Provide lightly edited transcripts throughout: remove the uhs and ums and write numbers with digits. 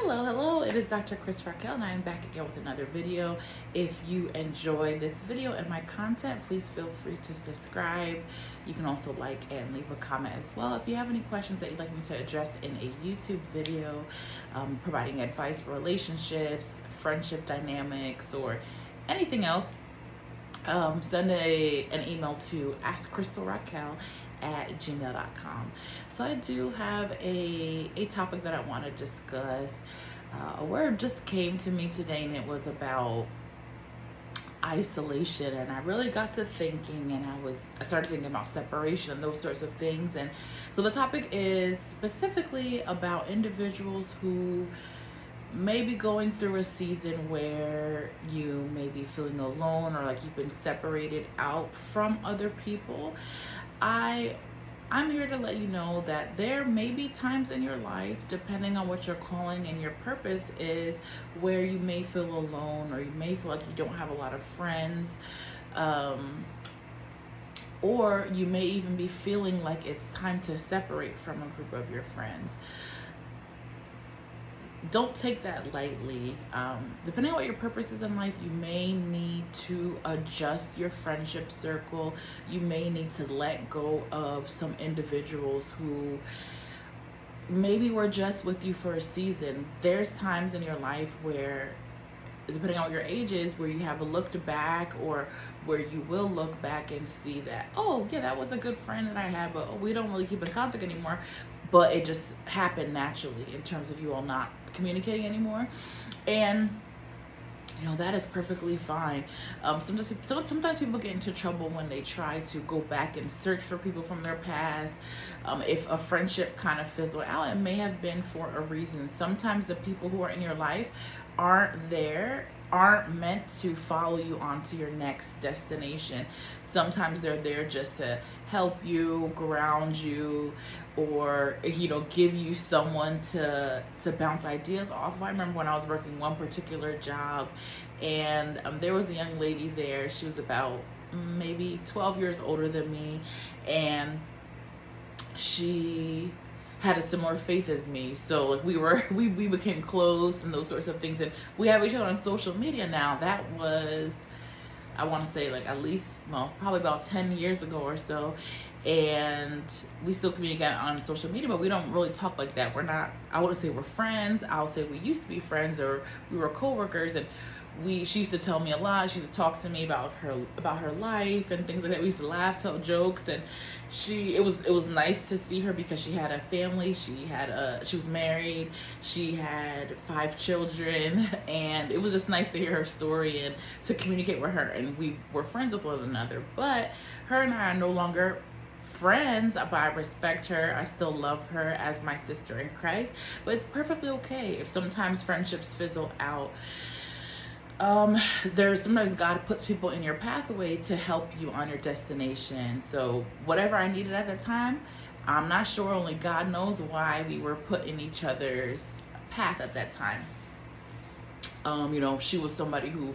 Hello, it is Dr. Askkrystalracquel and I am back again with another video. If you enjoy this video and my content, please feel free to subscribe. You can also like and leave a comment as well. If you have any questions that you'd like me to address in a YouTube video, providing advice for relationships, friendship dynamics, or anything else, send an email to askkrystalracquel@gmail.com. So I do have a topic that I want to discuss. A word just came to me today, and it was about isolation, and I really got to thinking, and I started thinking about separation and those sorts of things. And so the topic is specifically about individuals who may be going through a season where you may be feeling alone, or like you've been separated out from other people. I'm here to let you know that there may be times in your life, depending on what your calling and your purpose is, where you may feel alone, or you may feel like you don't have a lot of friends, or you may even be feeling like it's time to separate from a group of your friends. Don't take that lightly. Depending on what your purpose is in life, you may need to adjust your friendship circle. You may need to let go of some individuals who maybe were just with you for a season. There's times in your life where, depending on what your age is, where you have looked back, or where you will look back and see that, oh yeah, that was a good friend that I had, but we don't really keep in contact anymore. But it just happened naturally in terms of you all not communicating anymore. And that is perfectly fine. Sometimes people get into trouble when they try to go back and search for people from their past. If a friendship kind of fizzled out, it may have been for a reason. Sometimes the people who are in your life aren't meant to follow you onto your next destination. Sometimes they're there just to help you, ground you, or give you someone to bounce ideas off of. I remember when I was working one particular job, and there was a young lady there. She was about maybe 12 years older than me, and she had a similar faith as me. So like we became close and those sorts of things, and we have each other on social media now. That was, I want to say, like at least, probably about 10 years ago or so. And we still communicate on social media, but we don't really talk like that. We're not, I wouldn't say we're friends. I'll say we used to be friends, or we were coworkers, and she used to tell me a lot. She used to talk to me about her life and things like that. We used to laugh, tell jokes, and it was nice to see her because she had a family. She was married. She had 5 children, and it was just nice to hear her story and to communicate with her. And we were friends with one another. But her and I are no longer friends, but I respect her. I still love her as my sister in Christ. But it's perfectly okay if sometimes friendships fizzle out. Sometimes God puts people in your pathway to help you on your destination. So whatever I needed at that time, I'm not sure, only God knows why we were put in each other's path at that time. She was somebody who,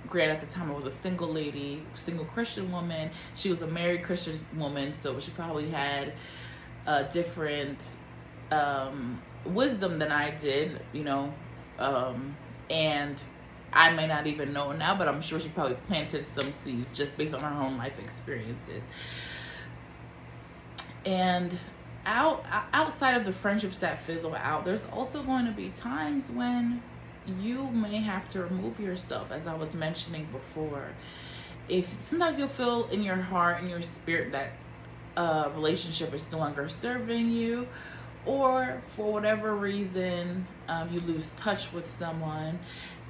granted, at the time I was a single lady, single Christian woman. She was a married Christian woman, so she probably had a different wisdom than I did, and I may not even know now, but I'm sure she probably planted some seeds just based on her own life experiences. And outside of the friendships that fizzle out, there's also going to be times when you may have to remove yourself, as I was mentioning before. If sometimes you'll feel in your heart and your spirit that a relationship is no longer serving you, or for whatever reason you lose touch with someone,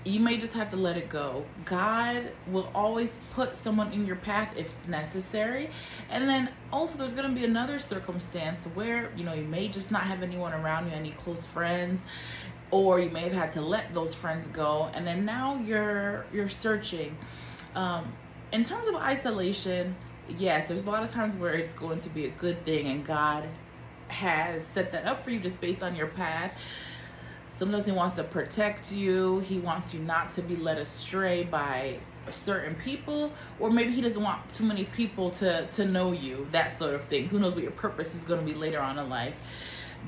you may just have to let it go. God will always put someone in your path if necessary. And then also there's going to be another circumstance where, you may just not have anyone around you, any close friends, or you may have had to let those friends go. And then now you're searching. In terms of isolation, yes, there's a lot of times where it's going to be a good thing, and God has set that up for you just based on your path. Sometimes he wants to protect you. He wants you not to be led astray by certain people, or maybe he doesn't want too many people to know you, that sort of thing. Who knows what your purpose is going to be later on in life.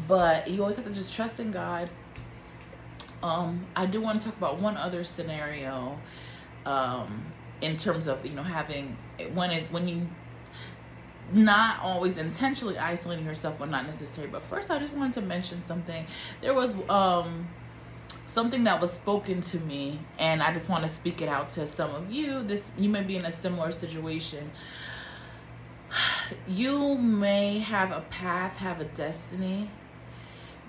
But you always have to just trust in God I do want to talk about one other scenario, in terms of, having, when you not always intentionally isolating yourself when not necessary. But first, I just wanted to mention something. There was something that was spoken to me, and I just want to speak it out to some of you. You may be in a similar situation. You may have a path, have a destiny.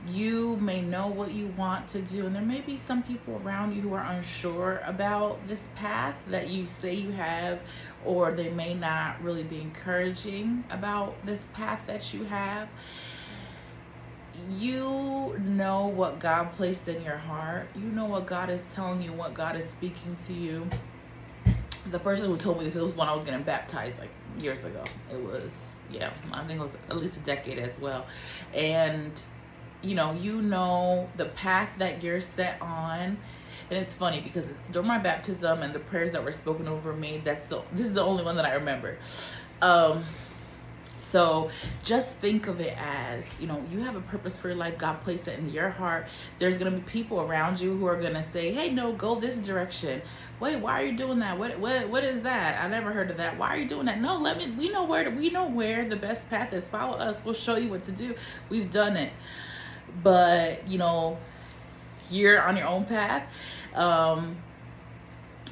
You may know what you want to do, and there may be some people around you who are unsure about this path that you say you have, or they may not really be encouraging about this path that you have. You know what God placed in your heart. You know what God is telling you, what God is speaking to you. The person who told me this, it was when I was getting baptized, like years ago. It was, I think it was at least a decade as well. And you know the path that you're set on. And it's funny because during my baptism and the prayers that were spoken over me, this is the only one that I remember. So just think of it as, you have a purpose for your life. God placed it in your heart. There's going to be people around you who are going to say, hey, no, go this direction. Wait, why are you doing that? What is that? I never heard of that. Why are you doing that? No, we know where the best path is. Follow us. We'll show you what to do. We've done it. But, you're on your own path.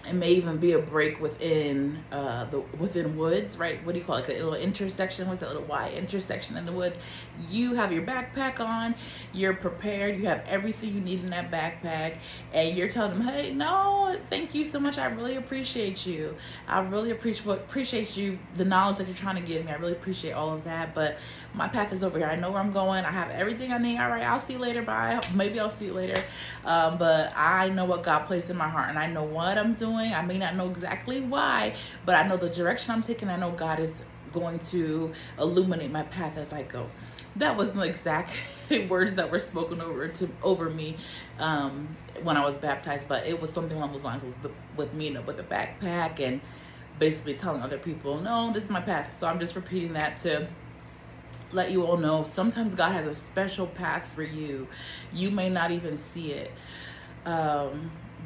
It may even be a break within within woods, right? What do you call it? A little intersection. What's that little Y intersection in the woods? You have your backpack on. You're prepared. You have everything you need in that backpack, and you're telling them, "Hey, no, thank you so much. I really appreciate you. I really appreciate you. The knowledge that you're trying to give me. I really appreciate all of that. But my path is over here. I know where I'm going. I have everything I need. All right, I'll see you later. Bye. Maybe I'll see you later. But I know what God placed in my heart, and I know what I'm doing. I may not know exactly why, but I know the direction I'm taking. I know God is going to illuminate my path as I go." That wasn't the exact words that were spoken over me when I was baptized, but it was something along those lines. It was with me with a backpack and basically telling other people, no, this is my path. So I'm just repeating that to let you all know sometimes God has a special path for you. You may not even see it.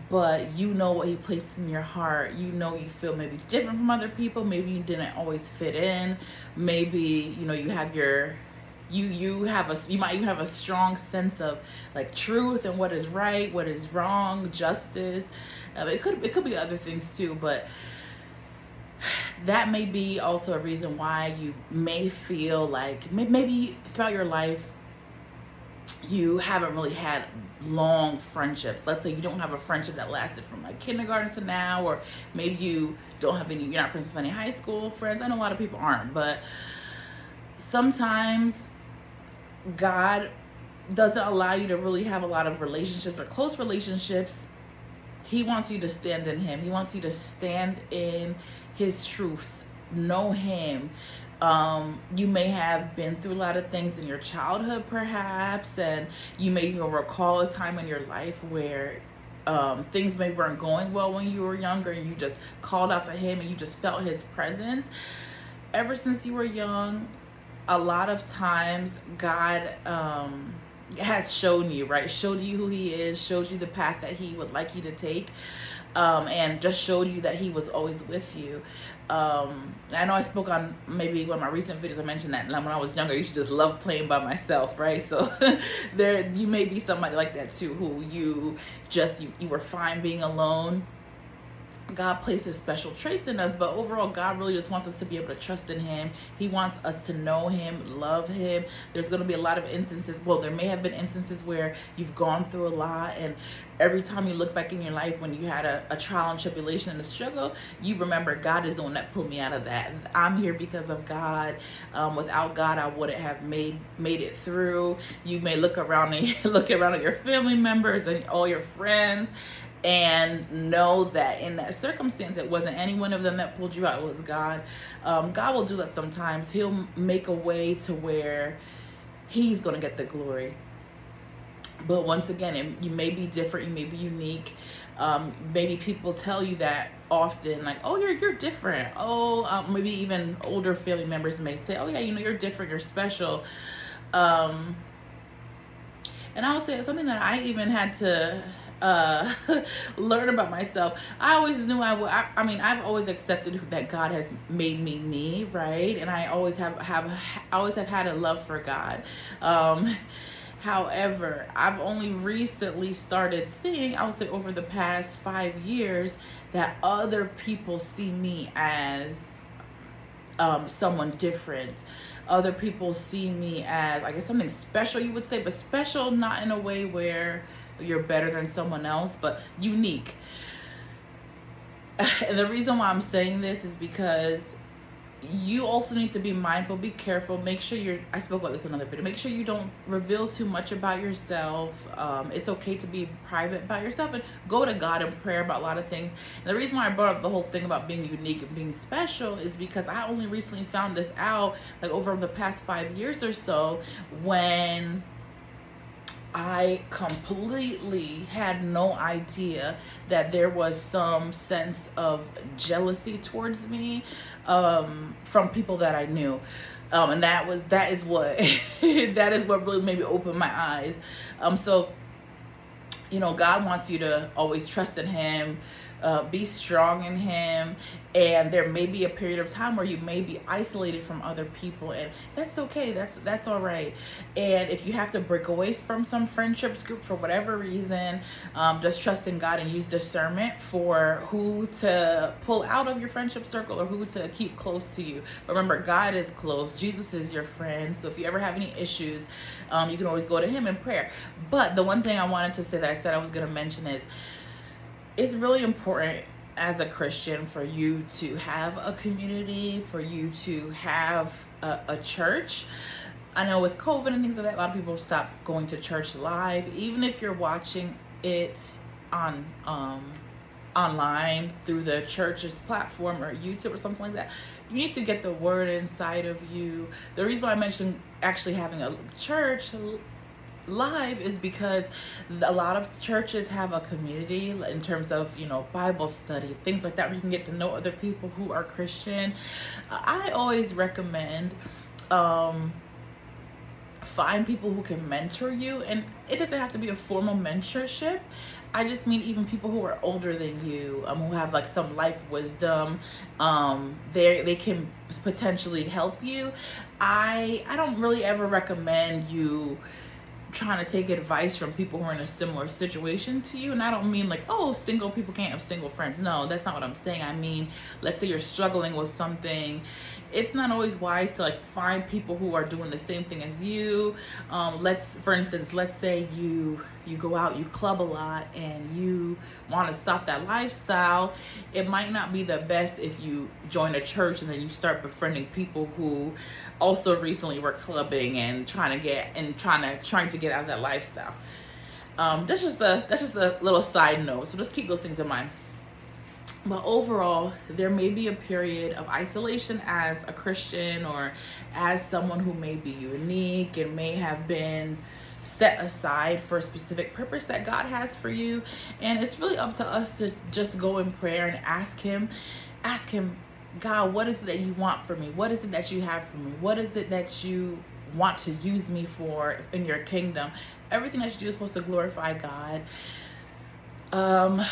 But you know what he placed in your heart. You feel maybe different from other people. Maybe you didn't always fit in. Maybe, you have you might even have a strong sense of like truth and what is right, what is wrong, justice. It could be other things too, but that may be also a reason why you may feel like maybe throughout your life you haven't really had long friendships. Let's say you don't have a friendship that lasted from like kindergarten to now, or maybe you don't have you're not friends with any high school friends. I know a lot of people aren't, but sometimes God doesn't allow you to really have a lot of relationships or close relationships. He wants you to stand in him. He wants you to stand in his truths, know him. You may have been through a lot of things in your childhood perhaps, and you may even recall a time in your life where things maybe weren't going well when you were younger, and you just called out to him and you just felt his presence. Ever since you were young, a lot of times God has shown you, right? Showed you who he is, showed you the path that he would like you to take, and just showed you that he was always with you. I know I spoke on maybe one of my recent videos, I mentioned that when I was younger, I used to just love playing by myself, right? So you may be somebody like that too, who you were fine being alone. God places special traits in us, but overall God really just wants us to be able to trust in him. He wants us to know him, love him. There's going to be a lot of instances, there may have been instances where you've gone through a lot, and every time you look back in your life when you had a trial and tribulation and a struggle, you remember God is the one that pulled me out of that. I'm here because of God. Without God, I wouldn't have made it through. You may look around at your family members and all your friends, and know that in that circumstance, it wasn't any one of them that pulled you out, it was God. God will do that sometimes. He'll make a way to where he's going to get the glory. But once again, you may be different, you may be unique. Maybe people tell you that often, like, oh, you're different. Oh, maybe even older family members may say, oh yeah, you're different, you're special. And I would say it's something that I even had to learn about myself. I always knew I would. I mean, I've always accepted that God has made me, right? And I always always have had a love for God. However, I've only recently started seeing, I would say over the past 5 years, that other people see me as someone different. Other people see me as, I guess, something special, you would say, but special not in a way where you're better than someone else, but unique. And the reason why I'm saying this is because you also need to be mindful, be careful, make sure I spoke about this in another video, make sure you don't reveal too much about yourself. It's okay to be private by yourself and go to God in prayer about a lot of things. And the reason why I brought up the whole thing about being unique and being special is because I only recently found this out, like over the past 5 years or so, when I completely had no idea that there was some sense of jealousy towards me from people that I knew. And that is what that is what really made me open my eyes. So, God wants you to always trust in Him, be strong in Him, and there may be a period of time where you may be isolated from other people, and that's okay. That's all right. And if you have to break away from some friendships group for whatever reason, just trust in God and use discernment for who to pull out of your friendship circle or who to keep close to you. But remember, God is close. Jesus is your friend. So if you ever have any issues, you can always go to Him in prayer. But the one thing I wanted to say that I said I was going to mention is, it's really important as a Christian for you to have a community, for you to have a church. I know with COVID and things like that, a lot of people stop going to church live. Even if you're watching it on online through the church's platform or YouTube or something like that, you need to get the word inside of you. The reason why I mentioned actually having a church live is because a lot of churches have a community in terms of Bible study, things like that, where you can get to know other people who are Christian. I always recommend find people who can mentor you, and it doesn't have to be a formal mentorship. I just mean even people who are older than you, who have like some life wisdom. They can potentially help you. I don't really ever recommend you trying to take advice from people who are in a similar situation to you. And I don't mean like, oh, single people can't have single friends. No, that's not what I'm saying. I mean, let's say you're struggling with something. It's not always wise to like find people who are doing the same thing as you. For instance, let's say you go out, you club a lot, and you want to stop that lifestyle. It might not be the best if you join a church and then you start befriending people who also recently were clubbing and trying to get out of that lifestyle. That's just a little side note. So just keep those things in mind. But overall, there may be a period of isolation as a Christian or as someone who may be unique and may have been set aside for a specific purpose that God has for you. And it's really up to us to just go in prayer and ask him, God, what is it that you want for me? What is it that you have for me? What is it that you want to use me for in your kingdom? Everything that you do is supposed to glorify God. And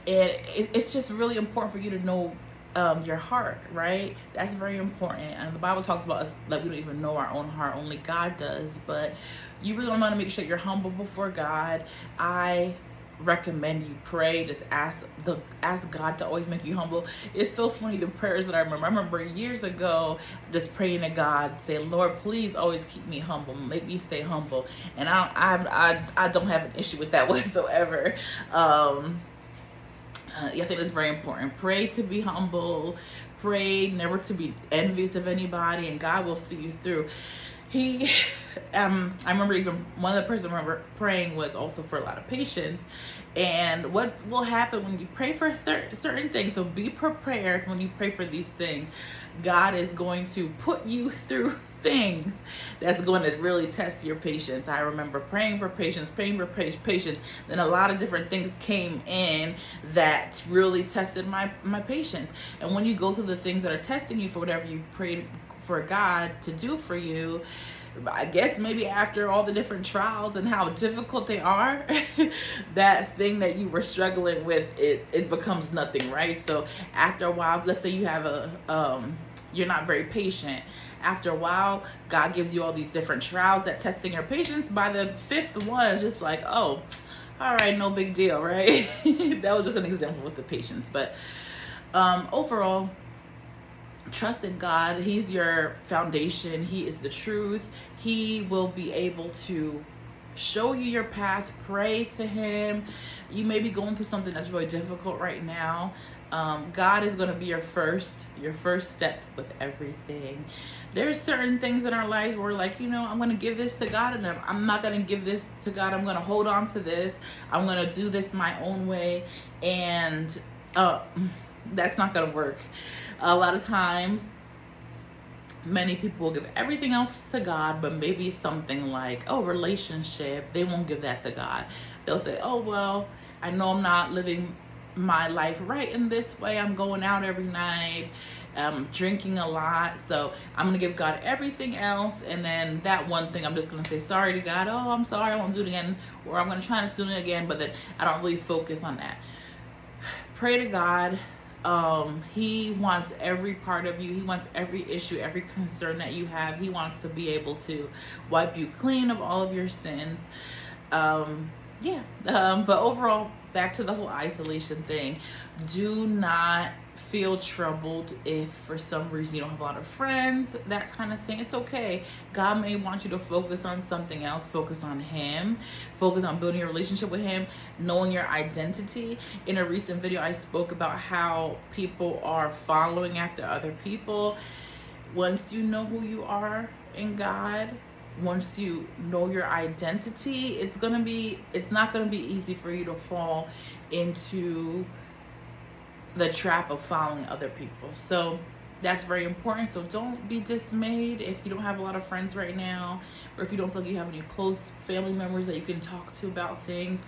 it's just really important for you to know your heart, right? That's very important. And the Bible talks about us like we don't even know our own heart, only God does. But you really want to make sure you're humble before God. I recommend you pray. Just ask God to always make you humble. It's so funny, the prayers that I remember years ago, just praying to God, saying, Lord, please always keep me humble, make me stay humble. And I don't have an issue with that whatsoever. I think it's very important. Pray to be humble. Pray never to be envious of anybody, and God will see you through. I remember even one of the person I remember praying was also for a lot of patience. And what will happen when you pray for certain things, so be prepared when you pray for these things. God is going to put you through things that's going to really test your patience. I remember praying for patience, then a lot of different things came in that really tested my patience. And when you go through the things that are testing you for whatever you prayed for God to do for you, I guess maybe after all the different trials and how difficult they are, that thing that you were struggling with, it becomes nothing, right? So after a while, let's say you have you're not very patient. After a while, God gives you all these different trials that testing your patience. By the fifth one, it's just like, oh, all right, no big deal, right? That was just an example with the patience. But overall, trust in God. He's your foundation. He is the truth. He will be able to show you your path. Pray to him. You may be going through something that's really difficult right now. God is going to be your first step with everything. There's certain things in our lives where we're like, I'm going to give this to God, and I'm not going to give this to God. I'm going to hold on to this. I'm going to do this my own way. And that's not going to work. A lot of times, many people will give everything else to God, but maybe something like, relationship, they won't give that to God. They'll say, well, I know I'm not living my life right in this way. I'm going out every night, drinking a lot, so I'm gonna give God everything else, and then that one thing I'm just gonna say sorry to God. I'm sorry, I won't do it again, or I'm gonna try not to do it again, but then I don't really focus on that. Pray to God. He wants every part of you. He wants every issue, every concern that you have. He wants to be able to wipe you clean of all of your sins. But overall, back to the whole isolation thing. Do not feel troubled if for some reason you don't have a lot of friends, that kind of thing. It's okay. God may want you to focus on something else. Focus on him. Focus on building your relationship with him, knowing your identity. In a recent video, I spoke about how people are following after other people. Once you know who you are in God, once you know your identity, it's not gonna be easy for you to fall into the trap of following other people. So that's very important. So don't be dismayed if you don't have a lot of friends right now, or if you don't feel like you have any close family members that you can talk to about things.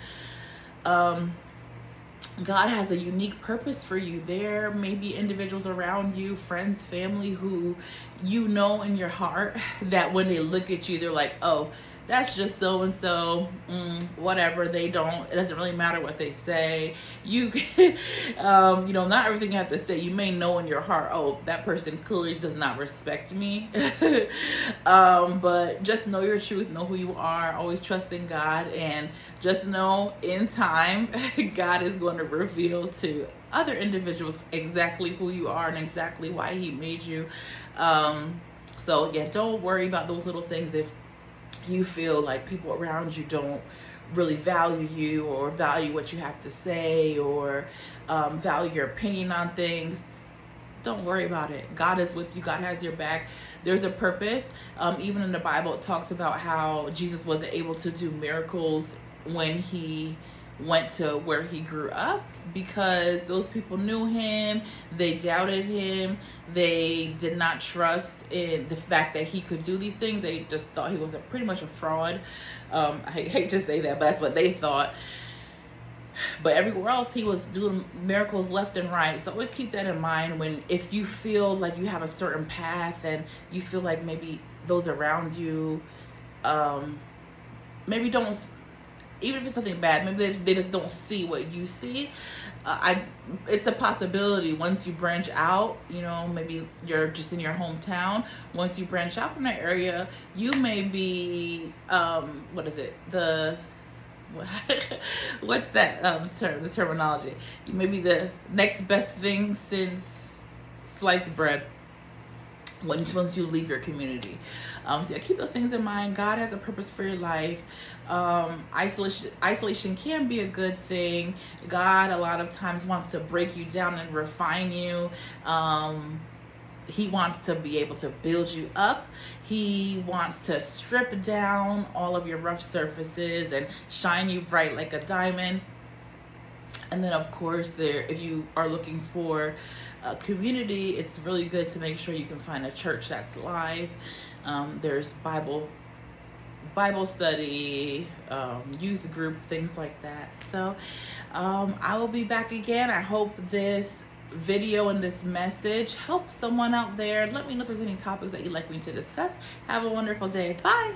God has a unique purpose for you. There may be individuals around you, friends, family, who in your heart that when they look at you, they're like, oh, that's just so-and-so, whatever, it doesn't really matter what they say. You not everything you have to say. You may know in your heart, oh, that person clearly does not respect me. But just know your truth, know who you are, always trust in God, and just know in time, God is going to reveal to other individuals exactly who you are and exactly why he made you. So yeah, don't worry about those little things if you feel like people around you don't really value you or value what you have to say or value your opinion on things. Don't worry about it. God is with you. God has your back. There's a purpose. Even in the Bible, it talks about how Jesus wasn't able to do miracles when he went to where he grew up because those people knew him, they doubted him, they did not trust in the fact that he could do these things. They just thought he was pretty much a fraud. I hate to say that, but that's what they thought. But everywhere else, he was doing miracles left and right. So always keep that in mind if you feel like you have a certain path and you feel like maybe those around you maybe don't, even if it's nothing bad, maybe they just don't see what you see. It's a possibility once you branch out, maybe you're just in your hometown. Once you branch out from that area, you may be, what's that term, the terminology? You may be the next best thing since sliced bread. Once you leave your community. So yeah, keep those things in mind. God has a purpose for your life. Isolation can be a good thing. God a lot of times wants to break you down and refine you. He wants to be able to build you up. He wants to strip down all of your rough surfaces and shine you bright like a diamond. And then, of course, if you are looking for a community, it's really good to make sure you can find a church that's live. There's Bible study, youth group, things like that. So I will be back again. I hope this video and this message help someone out there. Let me know if there's any topics that you'd like me to discuss. Have a wonderful day. Bye.